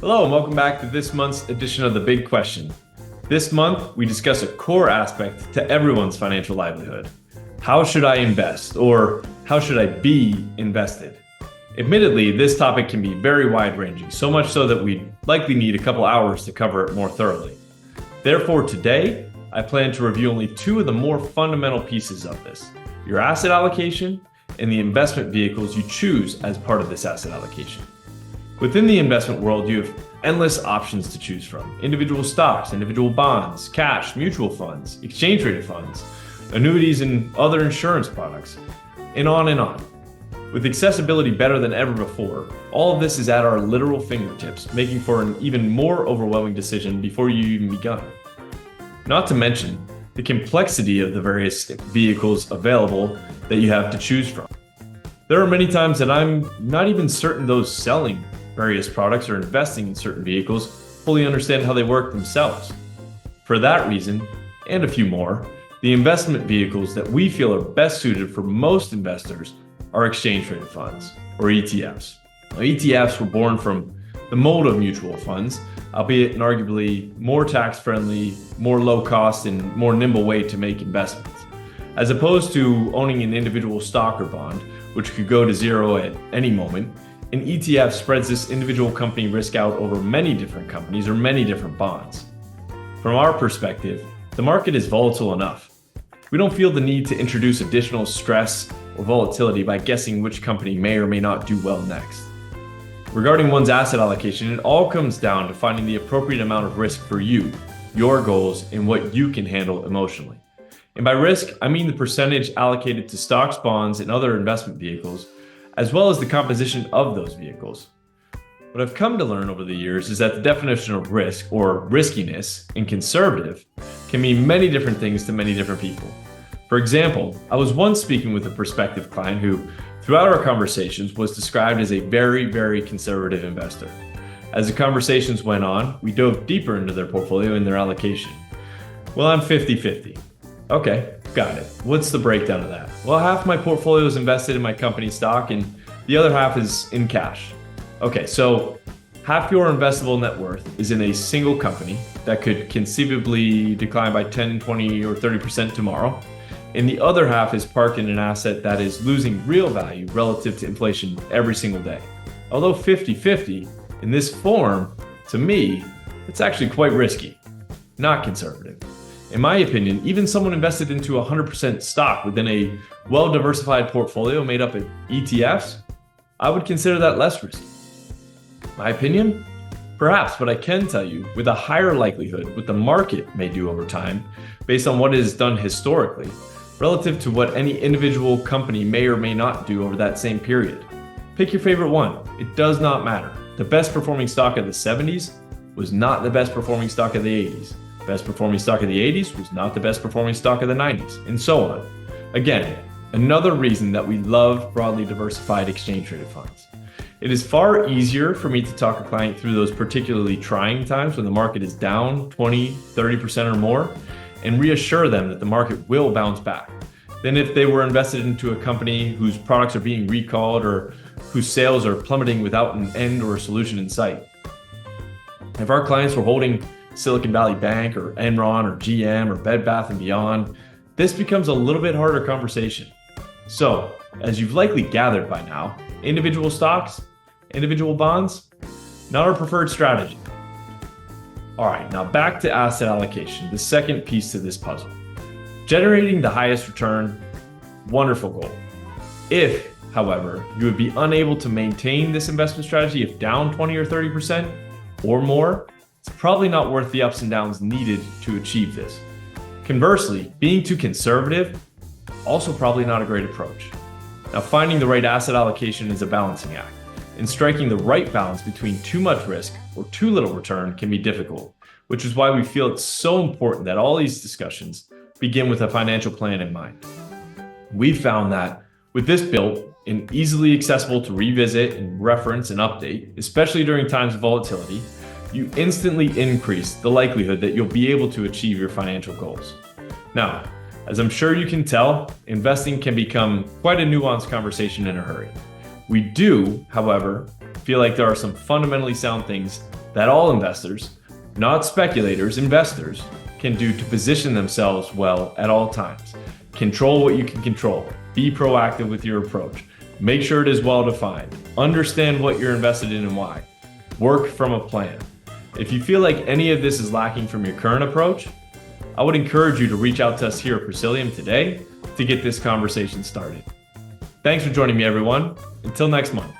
Hello and welcome back to this month's edition of The Big Question. This month, we discuss a core aspect to everyone's financial livelihood. How should I invest, or how should I be invested? Admittedly, this topic can be very wide-ranging, so much so that we likely need a couple hours to cover it more thoroughly. Therefore, today, I plan to review only two of the more fundamental pieces of this: your asset allocation and the investment vehicles you choose as part of this asset allocation. Within the investment world, you have endless options to choose from: individual stocks, individual bonds, cash, mutual funds, exchange-traded funds, annuities, and other insurance products, and on and on. With accessibility better than ever before, all of this is at our literal fingertips, making for an even more overwhelming decision before you even begun. Not to mention the complexity of the various vehicles available that you have to choose from. There are many times that I'm not even certain those selling various products or investing in certain vehicles fully understand how they work themselves. For that reason, and a few more, the investment vehicles that we feel are best suited for most investors are exchange-traded funds, or ETFs. Now, ETFs were born from the mold of mutual funds, albeit an arguably more tax-friendly, more low-cost, and more nimble way to make investments. As opposed to owning an individual stock or bond, which could go to zero at any moment, an ETF spreads this individual company risk out over many different companies or many different bonds. From our perspective, the market is volatile enough. We don't feel the need to introduce additional stress or volatility by guessing which company may or may not do well next. Regarding one's asset allocation, it all comes down to finding the appropriate amount of risk for you, your goals, and what you can handle emotionally. And by risk, I mean the percentage allocated to stocks, bonds, and other investment vehicles, as well as the composition of those vehicles. What I've come to learn over the years is that the definition of risk, or riskiness, in conservative, can mean many different things to many different people. For example, I was once speaking with a prospective client who, throughout our conversations, was described as a very, very conservative investor. As the conversations went on, we dove deeper into their portfolio and their allocation. Well, I'm 50-50. Okay, got it. What's the breakdown of that? Well, half my portfolio is invested in my company stock and the other half is in cash. Okay, so half your investable net worth is in a single company that could conceivably decline by 10, 20, or 30% tomorrow. And the other half is parked in an asset that is losing real value relative to inflation every single day. Although 50-50 in this form, to me, it's actually quite risky, not conservative. In my opinion, even someone invested into 100% stock within a well-diversified portfolio made up of ETFs, I would consider that less risky. My opinion? Perhaps, but I can tell you with a higher likelihood what the market may do over time based on what it has done historically, relative to what any individual company may or may not do over that same period. Pick your favorite one. It does not matter. The best performing stock of the 70s was not the best performing stock of the 80s. Best performing stock of the 80s was not the best performing stock of the 90s, and so on. Again, another reason that we love broadly diversified exchange-traded funds. It is far easier for me to talk a client through those particularly trying times when the market is down 20, 30% or more, and reassure them that the market will bounce back, than if they were invested into a company whose products are being recalled or whose sales are plummeting without an end or a solution in sight. If our clients were holding Silicon Valley Bank or Enron or GM or Bed Bath & Beyond, this becomes a little bit harder conversation. So, as you've likely gathered by now, individual stocks, individual bonds, not our preferred strategy. All right, now back to asset allocation, the second piece to this puzzle. Generating the highest return, wonderful goal. If, however, you would be unable to maintain this investment strategy if down 20 or 30% or more, it's probably not worth the ups and downs needed to achieve this. Conversely, being too conservative, also probably not a great approach. Now, finding the right asset allocation is a balancing act, and striking the right balance between too much risk or too little return can be difficult, which is why we feel it's so important that all these discussions begin with a financial plan in mind. We found that with this built and easily accessible to revisit and reference and update, especially during times of volatility, you instantly increase the likelihood that you'll be able to achieve your financial goals. Now, as I'm sure you can tell, investing can become quite a nuanced conversation in a hurry. We do, however, feel like there are some fundamentally sound things that all investors, not speculators, investors, can do to position themselves well at all times. Control what you can control. Be proactive with your approach. Make sure it is well defined. Understand what you're invested in and why. Work from a plan. If you feel like any of this is lacking from your current approach, I would encourage you to reach out to us here at Presilium today to get this conversation started. Thanks for joining me, everyone. Until next month.